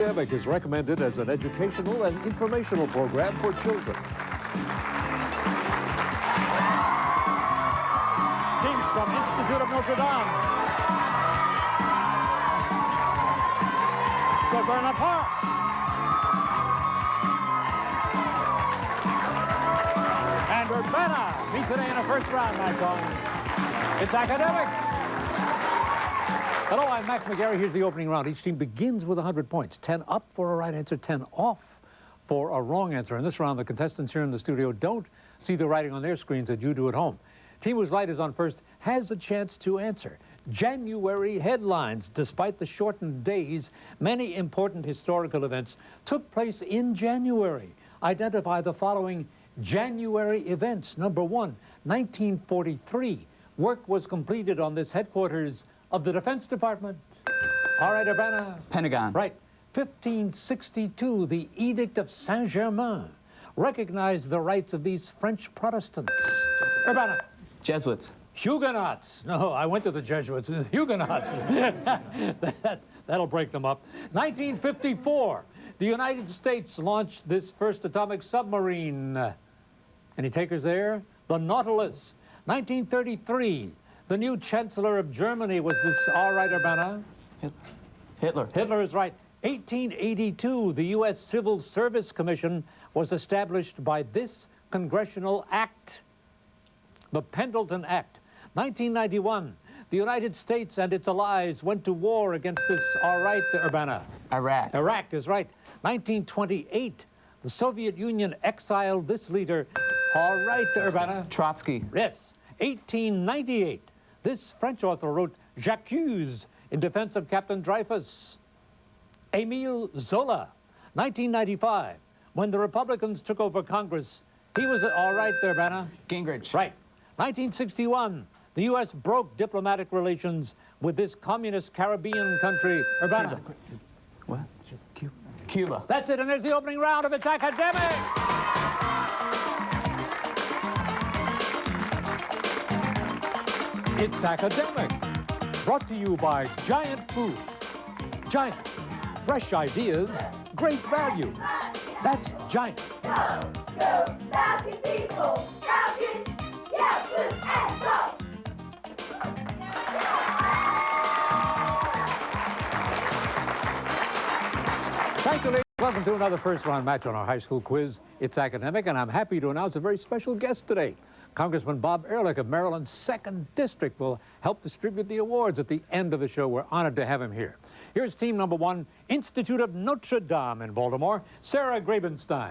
Academic is recommended as an educational and informational program for children. Teams from Institute of Notre Dame. Severna Park. And Urbana meet today in a first round match on It's Academic. Hello, I'm Max McGarry. Here's the opening round. Each team begins with 100 points. 10 up for a right answer, 10 off for a wrong answer. In this round, the contestants here in the studio don't see the writing on their screens that you do at home. Team whose light is on first has a chance to answer. January headlines. Despite the shortened days, many important historical events took place in January. Identify the following January events. Number 1, 1943. Work was completed on this headquarters of the Defense Department. All right, Urbana. Pentagon. Right. 1562, the Edict of Saint-Germain recognized the rights of these French Protestants. Urbana. Jesuits. Huguenots. No, I went to the Jesuits. Huguenots. That'll break them up. 1954, the United States launched this first atomic submarine. Any takers there? The Nautilus. 1933, the new Chancellor of Germany was this. All right, Urbana. Hitler. Hitler is right. 1882, the U.S. Civil Service Commission was established by this congressional act, the Pendleton Act. 1991, the United States and its allies went to war against this. All right, Urbana. Iraq. Iraq is right. 1928, the Soviet Union exiled this leader. All right, Urbana. Trotsky. Yes. 1898, this French author wrote J'accuse in defense of Captain Dreyfus. Émile Zola. 1995, when the Republicans took over Congress, he was. All right, Urbana. Gingrich. Right. 1961, the U.S. broke diplomatic relations with this communist Caribbean country. Urbana. What? Cuba. That's it, and there's the opening round of It's Academic. It's Academic, brought to you by Giant Food. Giant, fresh ideas, great values. That's Giant. Go, go, Falcon people, Falcons, yeah, blue and go. Thank you, ladies. Welcome to another first-round match on our high school quiz. It's Academic, and I'm happy to announce a very special guest today. Congressman Bob Ehrlich of Maryland's 2nd District will help distribute the awards at the end of the show. We're honored to have him here. Here's team number 1, Institute of Notre Dame in Baltimore, Sarah Grabenstein.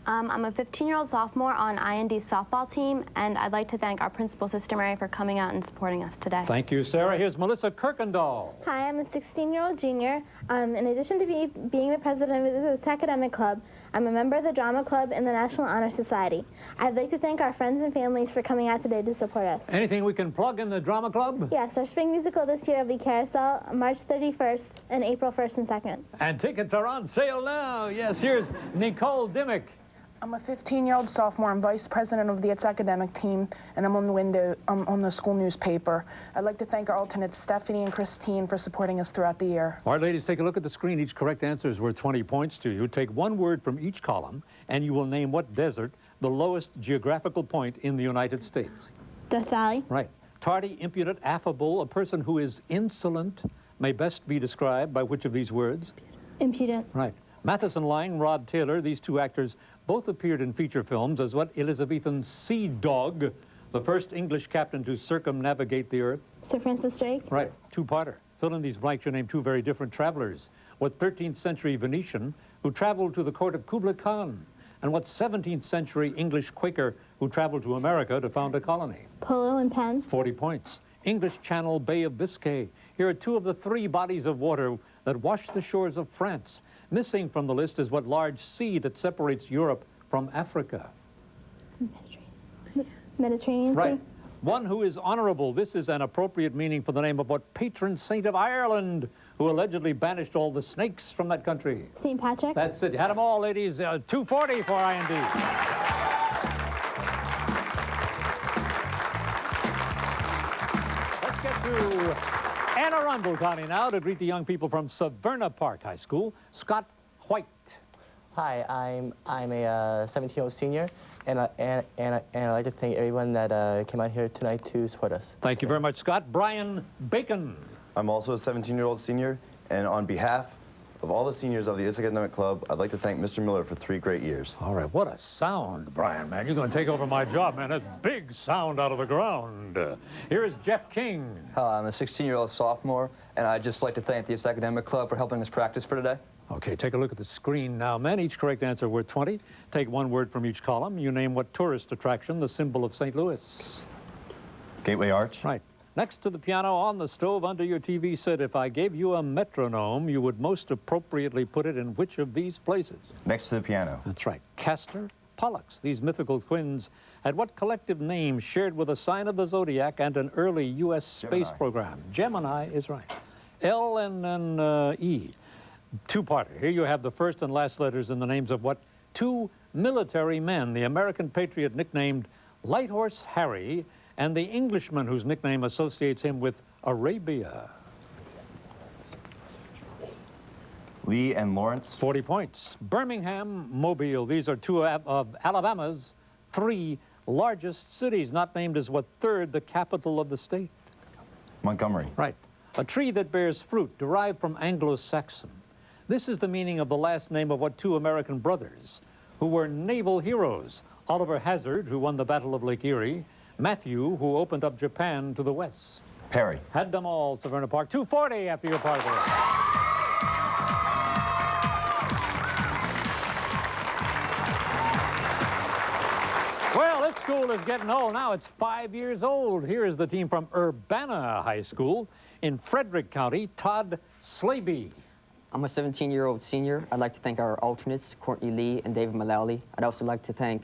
I'm a 15-year-old sophomore on IND's softball team, and I'd like to thank our principal, Sister Mary, for coming out and supporting us today. Thank you, Sarah. Here's Melissa Kirkendall. Hi, I'm a 16-year-old junior. In addition to being the president of the Academic Club, I'm a member of the Drama Club and the National Honor Society. I'd like to thank our friends and families for coming out today to support us. Anything we can plug in the Drama Club? Yes, our spring musical this year will be Carousel, March 31st and April 1st and 2nd. And tickets are on sale now. Yes, here's Nicole Dimmick. I'm a 15-year-old sophomore. I'm vice president of the It's Academic team, and I'm on the school newspaper. I'd like to thank our alternates, Stephanie and Christine, for supporting us throughout the year. All right, ladies, take a look at the screen. Each correct answer is worth 20 points to you. Take one word from each column, and you will name what desert, the lowest geographical point in the United States. Death Valley. Right. Tardy, impudent, affable, a person who is insolent may best be described by which of these words? Impudent. Right. Matheson Lang, Rod Taylor, these two actors both appeared in feature films as what Elizabethan sea dog, the first English captain to circumnavigate the earth. Sir Francis Drake. Right, two-parter. Fill in these blanks, you name two very different travelers. What 13th century Venetian who traveled to the court of Kublai Khan? And what 17th century English Quaker who traveled to America to found a colony? Polo and Penn. 40 points. English Channel, Bay of Biscay. Here are two of the 3 bodies of water that wash the shores of France. Missing from the list is what large sea that separates Europe from Africa? Mediterranean Right. Sea. One who is honorable. This is an appropriate meaning for the name of what patron saint of Ireland who allegedly banished all the snakes from that country? St. Patrick. That's it. You had them all, ladies. 240 for IND. Let's get to Anna Arundel County now to greet the young people from Severna Park High School. Scott White. Hi, I'm a 17-year-old senior, and I'd like to thank everyone that came out here tonight to support us. Thank you very much, Scott. Brian Bacon. I'm also a 17-year-old senior, and on behalf of all the seniors of the It's Academic Club, I'd like to thank Mr. Miller for 3 great years. All right, what a sound, Brian, man. You're going to take over my job, man. That's big sound out of the ground. Here is Jeff King. I'm a 16-year-old sophomore, and I'd just like to thank the It's Academic Club for helping us practice for today. Okay, take a look at the screen now, men. Each correct answer worth 20. Take one word from each column. You name what tourist attraction, the symbol of St. Louis. Gateway Arch. Right. Next to the piano on the stove under your TV set, if I gave you a metronome, you would most appropriately put it in which of these places? Next to the piano. That's right. Castor, Pollux. These mythical twins had what collective name shared with a sign of the zodiac and an early U.S. space program? Gemini is right. L and E. Two-parter. Here you have the first and last letters in the names of what 2 military men, the American patriot nicknamed Light Horse Harry, and the Englishman whose nickname associates him with Arabia. Lee and Lawrence. 40 points. Birmingham, Mobile. These are 2 of Alabama's 3 largest cities, not named as what 3rd, the capital of the state. Montgomery. Right. A tree that bears fruit derived from Anglo-Saxon. This is the meaning of the last name of what 2 American brothers who were naval heroes. Oliver Hazard, who won the Battle of Lake Erie. Matthew, who opened up Japan to the west. Perry. Had them all, Severna Park. 240 after your part of it. Well, this school is getting old now. It's 5 years old. Here is the team from Urbana High School in Frederick County, Todd Slaby. I'm a 17-year-old senior. I'd like to thank our alternates, Courtney Lee and David Mullally. I'd also like to thank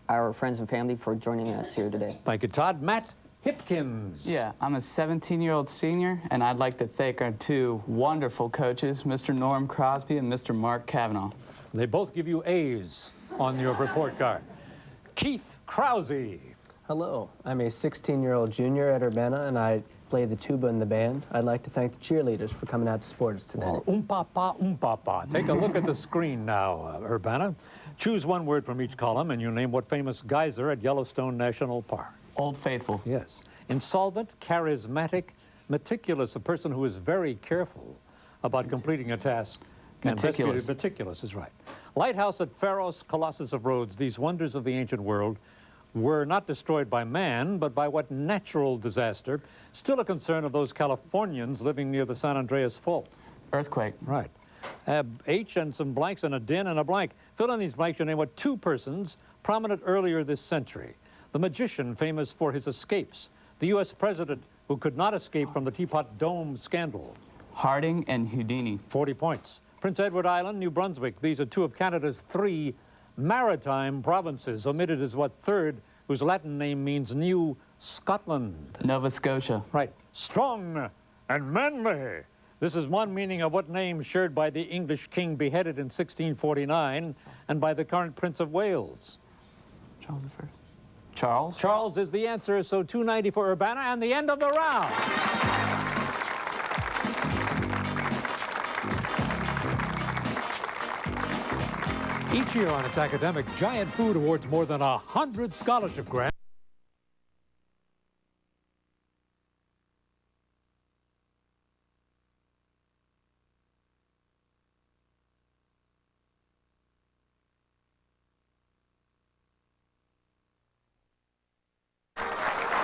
our friends and family for joining us here today. Thank you, Todd. Matt Hipkins. Yeah, I'm a 17-year-old senior, and I'd like to thank our 2 wonderful coaches, Mr. Norm Crosby and Mr. Mark Kavanaugh. They both give you A's on your report card. Keith Krause. Hello, I'm a 16-year-old junior at Urbana, and I play the tuba in the band. I'd like to thank the cheerleaders for coming out to support us today. Well, um-pa-pa. Take a look at the screen now, Urbana. Choose one word from each column, and you name what famous geyser at Yellowstone National Park. Old Faithful. Yes. Insolvent, charismatic, meticulous, a person who is very careful about completing a task. Meticulous. Meticulous is right. Lighthouse at Pharos, Colossus of Rhodes, these wonders of the ancient world were not destroyed by man, but by what natural disaster? Still a concern of those Californians living near the San Andreas Fault. Earthquake. Right. H and some blanks and a din and a blank. Fill in these blanks, you name what 2 persons prominent earlier this century. The magician famous for his escapes. The U.S. president who could not escape from the Teapot Dome scandal. Harding and Houdini. 40 points. Prince Edward Island, New Brunswick. These are 2 of Canada's 3 maritime provinces. Omitted is what 3rd, whose Latin name means New Scotland. Nova Scotia. Right. Strong and manly. This is one meaning of what name shared by the English king beheaded in 1649 and by the current Prince of Wales. Charles I. Charles? Charles is the answer, so 290 for Urbana and the end of the round. Each year on its academic, Giant Food awards more than 100 scholarship grants.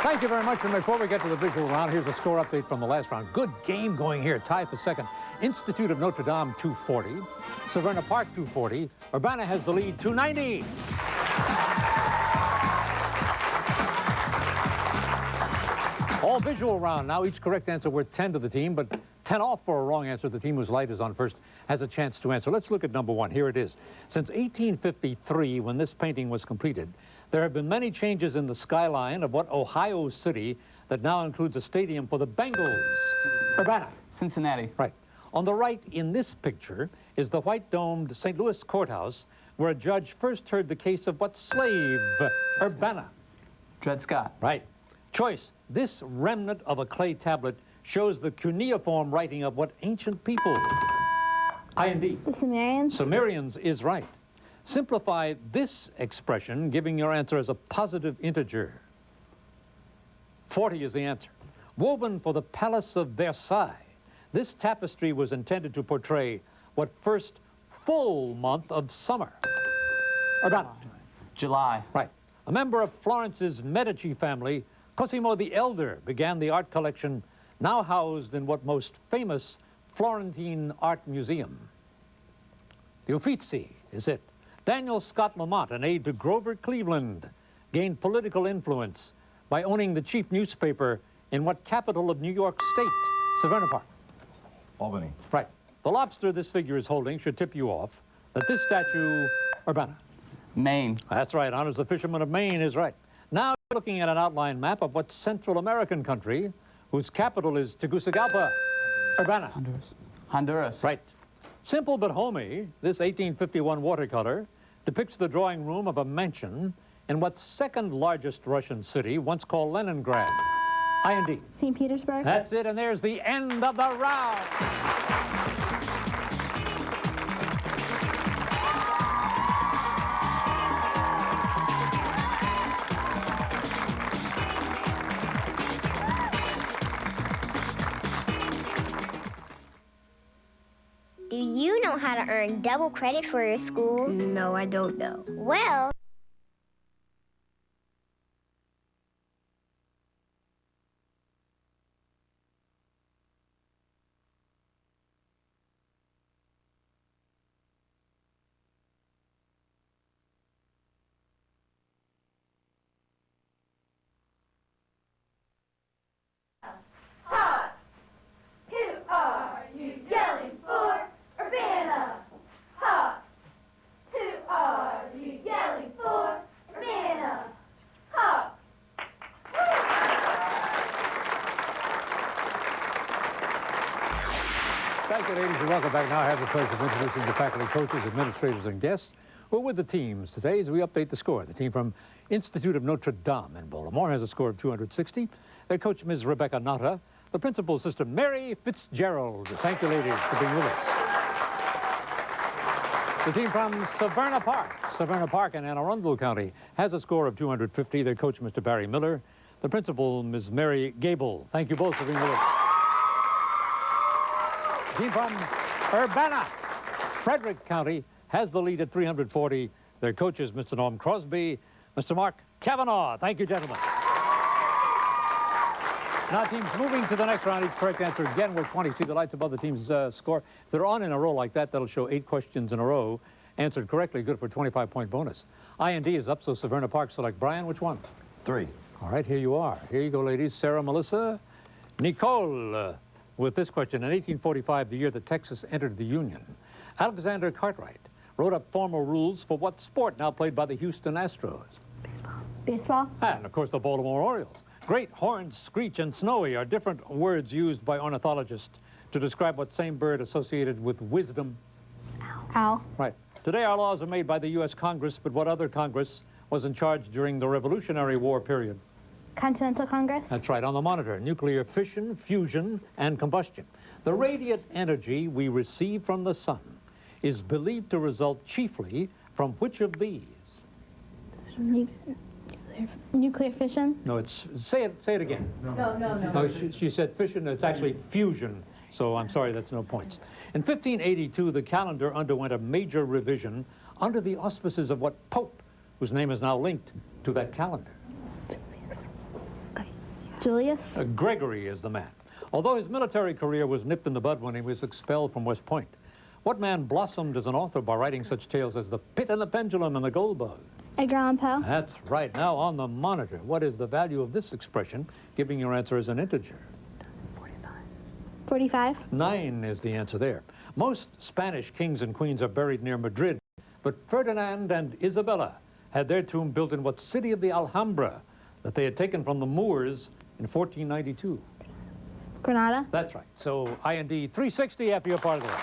Thank you very much. And before we get to the visual round, here's a score update from the last round. Good game going here. Tie for second. Institute of Notre Dame, 240. Severna Park, 240. Urbana has the lead, 290. All visual round. Now each correct answer worth 10 to the team, but 10 off for a wrong answer. The team whose light is on first has a chance to answer. Let's look at number 1. Here it is. Since 1853, when this painting was completed, there have been many changes in the skyline of what Ohio city that now includes a stadium for the Bengals. Urbana. Cincinnati. Right. On the right in this picture is the white-domed St. Louis courthouse where a judge first heard the case of what slave? Urbana. Dred Scott. Right. Choice. This remnant of a clay tablet shows the cuneiform writing of what ancient people? I&D. The Sumerians. Sumerians is right. Simplify this expression, giving your answer as a positive integer. 40 is the answer. Woven for the Palace of Versailles, this tapestry was intended to portray what first full month of summer? Urbana. July. Right. A member of Florence's Medici family, Cosimo the Elder began the art collection now housed in what most famous Florentine art museum? The Uffizi is it. Daniel Scott Lamont, an aide to Grover Cleveland, gained political influence by owning the chief newspaper in what capital of New York State? Severna Park. Albany. Right. The lobster this figure is holding should tip you off that this statue, Urbana. Maine. That's right. Honors the fisherman of Maine is right. Now you're looking at an outline map of what Central American country whose capital is Tegucigalpa? Urbana. Honduras. Honduras. Right. Simple but homey, this 1851 watercolor depicts the drawing room of a mansion in what's second largest Russian city, once called Leningrad. I&D. St. Petersburg. That's it, and there's the end of the round. Do you know how to earn double credit for your school? No, I don't know. Well, Hawks, who are you yelling for? Urbana. Hawks, who are you yelling for? Urbana. Hawks. Thank you, ladies, and welcome back. Now I have the pleasure of introducing the faculty, coaches, administrators, and guests who are with the teams today as we update the score. The team from Institute of Notre Dame in Baltimore has a score of 260. Their coach, Ms. Rebecca Notre. The principal, Sister Mary Fitzgerald. Thank you, ladies, for being with us. The team from Severna Park in Anne Arundel County has a score of 250. Their coach, Mr. Barry Miller. The principal, Ms. Mary Gable. Thank you both for being with us. The team from Urbana, Frederick County, has the lead at 340. Their coach is Mr. Norm Crosby, Mr. Mark Cavanaugh. Thank you, gentlemen. Now, teams moving to the next round. Each correct answer again will 20. See the lights above the team's score. If they're on in a row like that, that'll show 8 questions in a row. Answered correctly, good for a 25-point bonus. I&D is up, so Severna Park select Brian. Which one? 3. All right, here you are. Here you go, ladies. Sarah, Melissa, Nicole. With this question, in 1845, the year that Texas entered the Union, Alexander Cartwright wrote up formal rules for what sport now played by the Houston Astros? Baseball. And, of course, the Baltimore Orioles. Great, horned, screech, and snowy are different words used by ornithologists to describe what same bird associated with wisdom? Owl. Right. Today, our laws are made by the U.S. Congress, but what other Congress was in charge during the Revolutionary War period? Continental Congress. That's right, on the monitor. Nuclear fission, fusion, and combustion. The radiant energy we receive from the sun is believed to result chiefly from which of these? Nuclear fission. No, it's, say it again. No. She said fission, it's actually fusion, so I'm sorry, that's no points. In 1582, the calendar underwent a major revision under the auspices of what pope, whose name is now linked to that calendar? Julius. Gregory is the man. Although his military career was nipped in the bud when he was expelled from West Point, what man blossomed as an author by writing such tales as The Pit and the Pendulum and The Gold Bug? Edgar Allan Poe. That's right. Now on the monitor, what is the value of this expression, giving your answer as an integer? 45. 9 is the answer there. Most Spanish kings and queens are buried near Madrid, but Ferdinand and Isabella had their tomb built in what city of the Alhambra that they had taken from the Moors in 1492? Granada. That's right. So I&D 360 after you're part of that.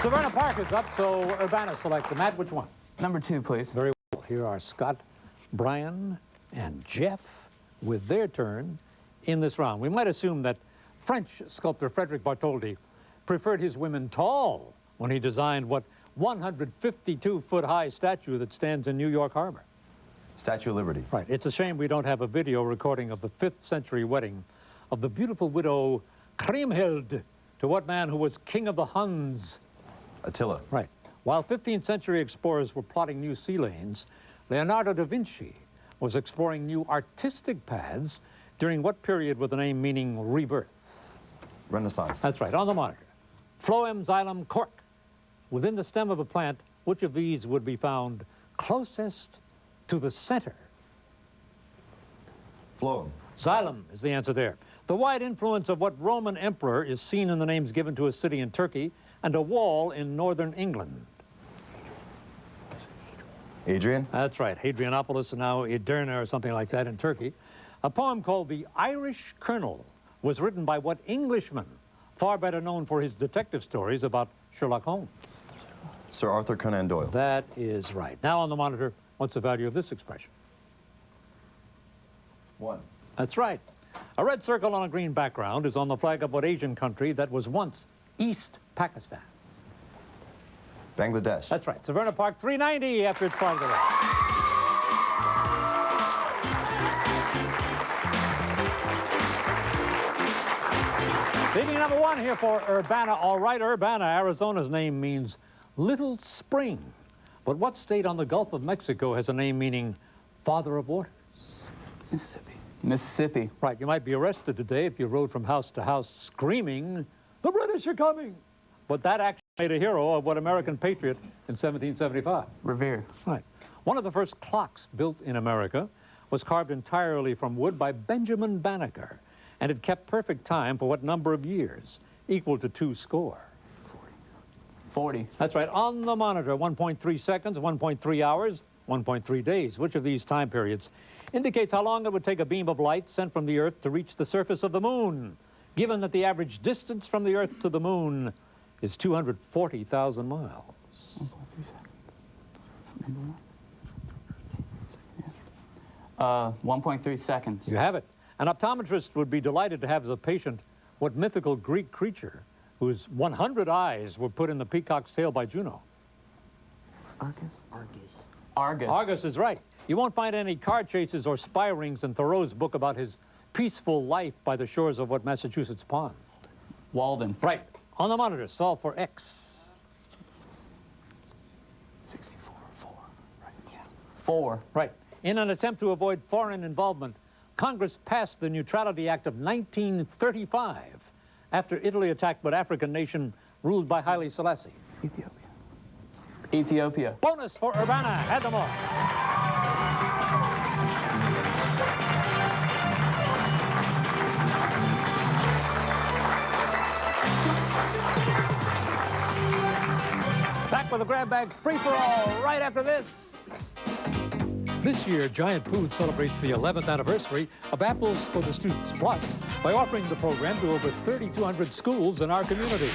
Severna Park is up, so Urbana select the Matt. Which one? Number 2, please. Very well. Here are Scott, Brian and Jeff with their turn in this round. We might assume that French sculptor Frederic Bartholdi preferred his women tall when he designed what 152-foot-high statue that stands in New York Harbor. Statue of Liberty. Right. It's a shame we don't have a video recording of the 5th century wedding of the beautiful widow Kriemhild to what man who was king of the Huns? Attila. Right. While 15th century explorers were plotting new sea lanes, Leonardo da Vinci was exploring new artistic paths during what period with the name meaning rebirth? Renaissance. That's right, on the monitor. Phloem, xylem, cork. Within the stem of a plant, which of these would be found closest to the center? Phloem. Xylem is the answer there. The wide influence of what Roman emperor is seen in the names given to a city in Turkey and a wall in northern England? Adrian. That's right, Hadrianopolis and now Edirne or something like that in Turkey. A poem called The Irish Colonel was written by what Englishman, far better known for his detective stories about Sherlock Holmes? Sir Arthur Conan Doyle. That is right. Now on the monitor, what's the value of this expression? 1. That's right. A red circle on a green background is on the flag of what Asian country that was once East Pakistan? Bangladesh. That's right. Severna Park 390 after it's part of the race. Leading number 1 here for Urbana. All right, Urbana, Arizona's name means little spring. But what state on the Gulf of Mexico has a name meaning father of waters? Mississippi. Mississippi. Right, you might be arrested today if you rode from house to house screaming, "The British are coming!" But that actually made a hero of what American patriot in 1775? Revere. Right. One of the first clocks built in America was carved entirely from wood by Benjamin Banneker, and it kept perfect time for what number of years? Equal to 2 score. 40. That's right. On the monitor, 1.3 seconds, 1.3 hours, 1.3 days. Which of these time periods indicates how long it would take a beam of light sent from the Earth to reach the surface of the moon, given that the average distance from the Earth to the moon is 240,000 miles? 1.3 seconds. 1.3 seconds. You have it. An optometrist would be delighted to have as a patient what mythical Greek creature whose 100 eyes were put in the peacock's tail by Juno? Argus? Argus. Argus is right. You won't find any car chases or spy rings in Thoreau's book about his peaceful life by the shores of what Massachusetts pond? Walden. Right. On the monitor, solve for X. 64. 4. Right. Yeah. 4. Right. In an attempt to avoid foreign involvement, Congress passed the Neutrality Act of 1935 after Italy attacked what African nation ruled by Haile Selassie? Ethiopia. Ethiopia. Bonus for Urbana. Add them all. Back with the grab bag free-for-all right after this. This year, Giant Food celebrates the 11th anniversary of Apples for the Students Plus by offering the program to over 3,200 schools in our community.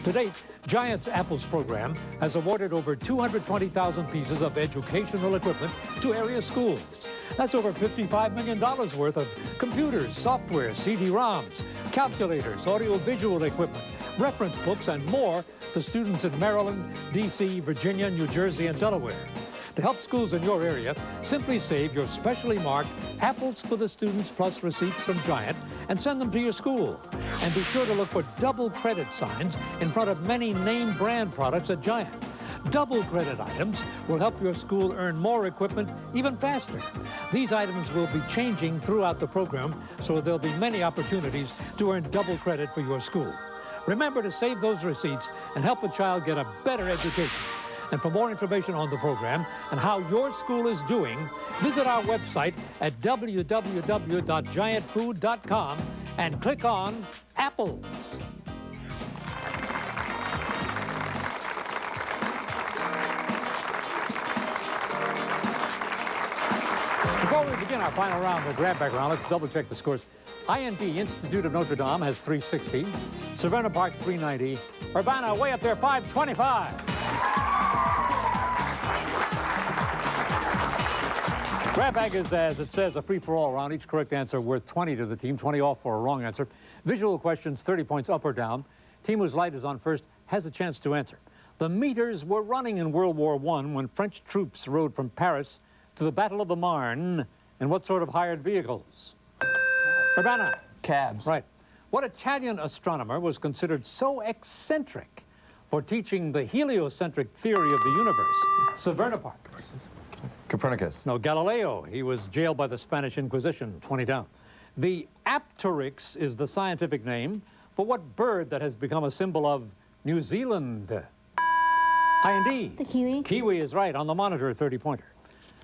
To date, Giant's Apples program has awarded over 220,000 pieces of educational equipment to area schools. That's over $55 million worth of computers, software, CD-ROMs, calculators, audio-visual equipment, reference books, and more to students in Maryland, D.C., Virginia, New Jersey, and Delaware. To help schools in your area, simply save your specially marked Apples for the Students Plus receipts from Giant and send them to your school. And be sure to look for double credit signs in front of many name brand products at Giant. Double credit items will help your school earn more equipment even faster. These items will be changing throughout the program, so there'll be many opportunities to earn double credit for your school. Remember to save those receipts and help a child get a better education. And for more information on the program and how your school is doing, visit our website at www.giantfood.com and click on Apples. Before we begin our final round, the grab bag round, let's double check the scores. IND, Institute of Notre Dame, has 360. Severna Park, 390. Urbana, way up there, 525. Grab bag is, as it says, a free-for-all round. Each correct answer worth 20 to the team, 20 off for a wrong answer. Visual questions, 30 points up or down. Team whose light is on first has a chance to answer. The meters were running in World War I when French troops rode from Paris to the Battle of the Marne in what sort of hired vehicles? Urbana. Cabs. Right. What Italian astronomer was considered so eccentric for teaching the heliocentric theory of the universe? Severna Park. Copernicus. No, Galileo. He was jailed by the Spanish Inquisition, 20 down. The apteryx is the scientific name for what bird that has become a symbol of New Zealand? I&D. The kiwi. Kiwi is right. On the monitor, a 30-pointer.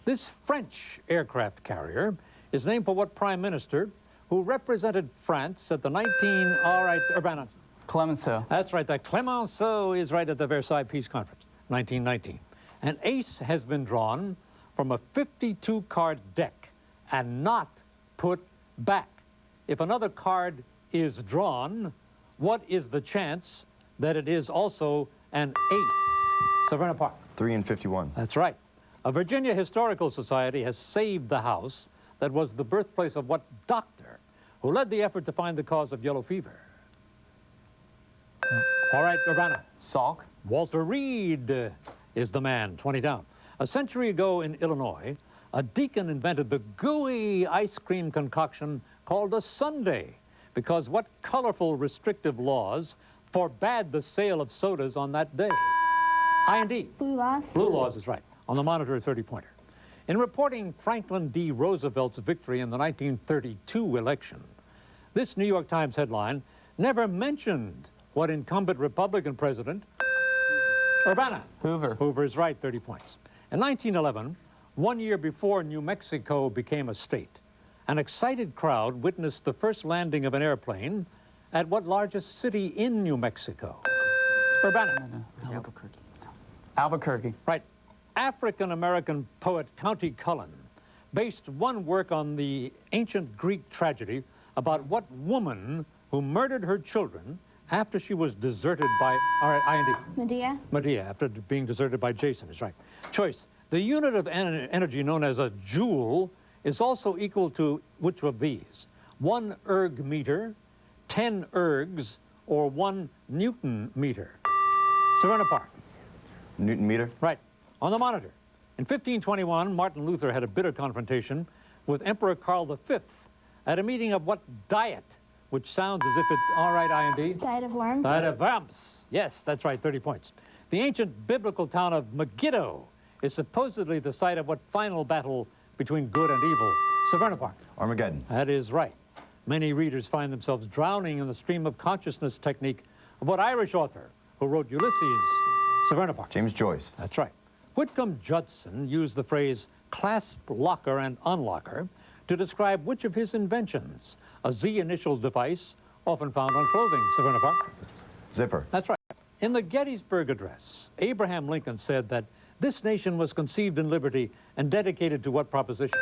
This French aircraft carrier is named for what prime minister who represented France at the all right, Urbana. Clemenceau. That's right. That Clemenceau is right at the Versailles Peace Conference, 1919. An ace has been drawn from a 52-card deck and not put back. If another card is drawn, what is the chance that it is also an ace? Severna Park. 3 in 51. That's right. A Virginia Historical Society has saved the house that was the birthplace of what doctor who led the effort to find the cause of yellow fever? All right, Urbana. Salk. Walter Reed is the man, 20 down. A century ago in Illinois, a deacon invented the gooey ice cream concoction called a sundae because what colorful restrictive laws forbade the sale of sodas on that day? I&D. Blue laws. Blue laws is right. On the monitor, a 30-pointer. In reporting Franklin D. Roosevelt's victory in the 1932 election, this New York Times headline never mentioned what incumbent Republican president, Urbana. Hoover. Hoover is right, 30 points. In 1911, 1 year before New Mexico became a state, an excited crowd witnessed the first landing of an airplane at what largest city in New Mexico? Urbana. Albuquerque. Albuquerque. Right. African-American poet Countee Cullen based one work on the ancient Greek tragedy about what woman who murdered her children after she was deserted by, all right, I&D. Medea. Medea, after being deserted by Jason, is right. Choice. The unit of energy known as a joule is also equal to which of these? 1 erg meter, 10 ergs, or 1 Newton meter? Severna Park. Newton meter. Right. On the monitor. In 1521, Martin Luther had a bitter confrontation with Emperor Karl V at a meeting of what diet? Which sounds as if it, all right, I&D? Diet of worms. Diet of worms. Yes, that's right, 30 points. The ancient biblical town of Megiddo is supposedly the site of what final battle between good and evil? Severna Park. Armageddon. That is right. Many readers find themselves drowning in the stream of consciousness technique of what Irish author who wrote Ulysses? Severna Park. James Joyce. That's right. Whitcomb Judson used the phrase clasp locker and unlocker to describe which of his inventions? A Z-initial device often found on clothing. Severna Park. Zipper. That's right. In the Gettysburg Address, Abraham Lincoln said that this nation was conceived in liberty and dedicated to what proposition?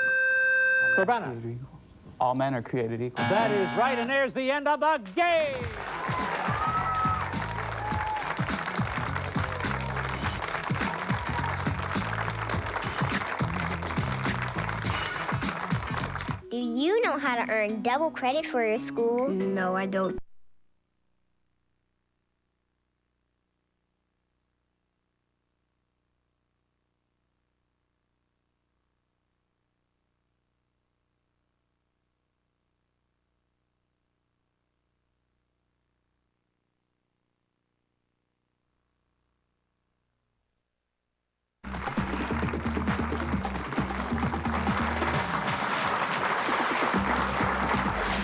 Urbana. All men are created equal. That is right, and there's the end of the game. Do you know how to earn double credit for your school? No, I don't.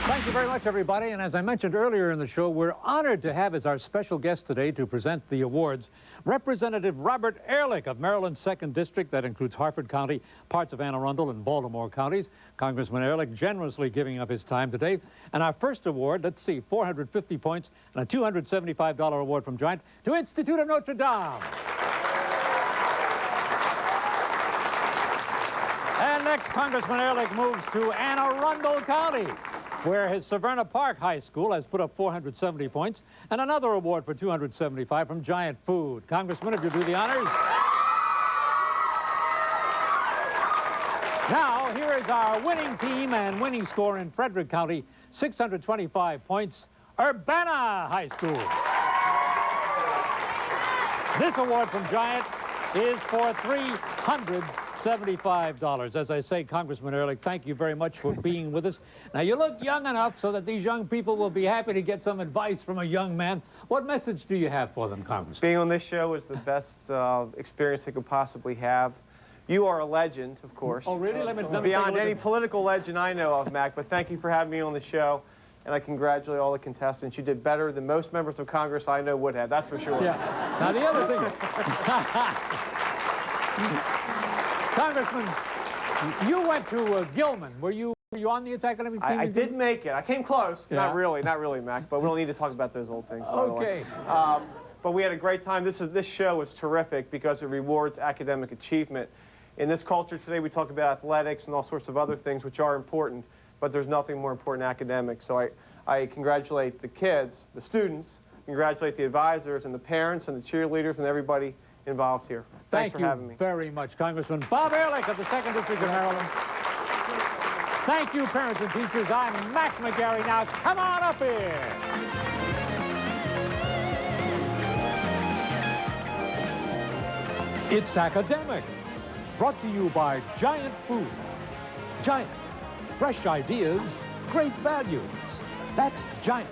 Thank you very much, everybody. And as I mentioned earlier in the show, we're honored to have as our special guest today to present the awards Representative Robert Ehrlich of Maryland's 2nd District. That includes Harford County, parts of Anne Arundel, and Baltimore counties. Congressman Ehrlich generously giving up his time today. And our first award, let's see, 450 points and a $275 award from Giant to Institute of Notre Dame. And next, Congressman Ehrlich moves to Anne Arundel County, where his Severna Park High School has put up 470 points, and another award for 275 from Giant Food. Congressman, if you do the honors. Now, here is our winning team and winning score in Frederick County, 625 points, Urbana High School. This award from Giant is for $375. As I say, Congressman Ehrlich, thank you very much for being with us. Now, you look young enough so that these young people will be happy to get some advice from a young man. What message do you have for them, Congressman? Being on this show is the best experience they could possibly have. You are a legend, of course. Oh, really? Let me Beyond any political legend I know of, Mac, but thank you for having me on the show. And I congratulate all the contestants. You did better than most members of Congress I know would have, that's for sure. Yeah. Now, the other thing, Congressman, you went to Gilman. Were you on the It's Academic team? I did make it. I came close. Yeah. Not really, Mac, but we don't need to talk about those old things, by the way. Okay. But we had a great time. This show was terrific because it rewards academic achievement. In this culture today, we talk about athletics and all sorts of other things, which are important, but there's nothing more important than academics. So I congratulate the kids, the students, congratulate the advisors and the parents and the cheerleaders and everybody involved here. Thanks for having me. Thank you very much, Congressman Bob Ehrlich of the 2nd District of Maryland. Thank you, parents and teachers. I'm Mac McGarry. Now, come on up here. It's Academic, brought to you by Giant Food. Giant, fresh ideas, great values. That's Giant.